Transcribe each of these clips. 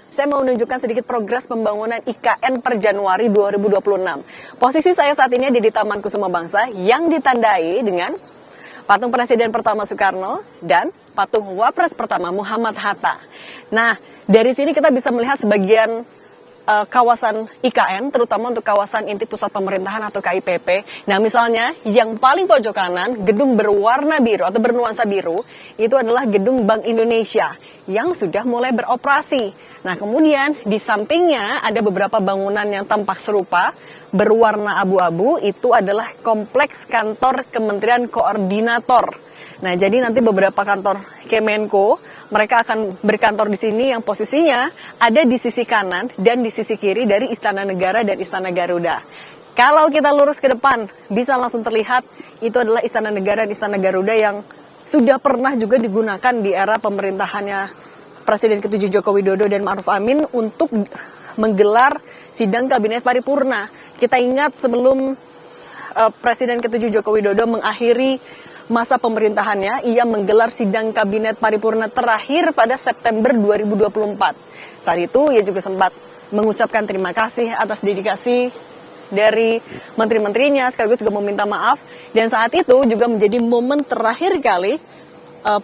Saya mau menunjukkan sedikit progres pembangunan IKN per Januari 2026. Posisi saya saat ini ada di Taman Kusuma Bangsa yang ditandai dengan patung Presiden pertama Soekarno dan patung Wapres pertama Muhammad Hatta. Nah, dari sini kita bisa melihat sebagian kawasan IKN, terutama untuk kawasan inti pusat pemerintahan atau KIPP. Nah, misalnya yang paling pojok kanan, gedung berwarna biru atau bernuansa biru, itu adalah gedung Bank Indonesia yang sudah mulai beroperasi. Nah, kemudian di sampingnya ada beberapa bangunan yang tampak serupa, berwarna abu-abu, itu adalah kompleks kantor Kementerian Koordinator. Nah, jadi nanti beberapa kantor Kemenko, mereka akan berkantor di sini yang posisinya ada di sisi kanan dan di sisi kiri dari Istana Negara dan Istana Garuda. Kalau kita lurus ke depan, bisa langsung terlihat itu adalah Istana Negara dan Istana Garuda yang sudah pernah juga digunakan di era pemerintahannya Presiden ke-7 Joko Widodo dan Ma'ruf Amin untuk menggelar sidang kabinet paripurna. Kita ingat sebelum Presiden ke-7 Joko Widodo mengakhiri masa pemerintahannya, ia menggelar sidang kabinet paripurna terakhir pada September 2024. Saat itu ia juga sempat mengucapkan terima kasih atas dedikasi dari menteri-menterinya, sekaligus juga meminta maaf. Dan saat itu juga menjadi momen terakhir kali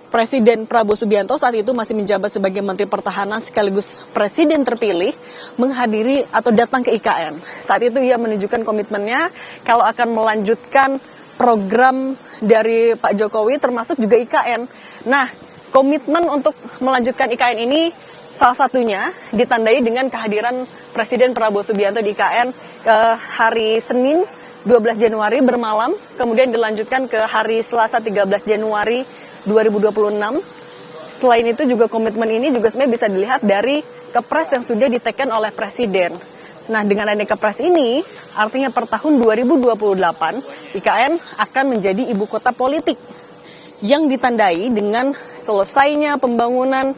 Presiden Prabowo Subianto saat itu masih menjabat sebagai Menteri Pertahanan sekaligus Presiden terpilih menghadiri atau datang ke IKN. Saat itu ia menunjukkan komitmennya kalau akan melanjutkan program dari Pak Jokowi termasuk juga IKN. Nah, komitmen untuk melanjutkan IKN ini salah satunya ditandai dengan kehadiran Presiden Prabowo Subianto di IKN hari Senin 12 Januari bermalam, kemudian dilanjutkan ke hari Selasa 13 Januari 2026. Selain itu juga komitmen ini juga sebenarnya bisa dilihat dari kepres yang sudah diteken oleh Presiden. Nah, dengan adanya kepres ini, artinya per tahun 2028, IKN akan menjadi ibu kota politik yang ditandai dengan selesainya pembangunan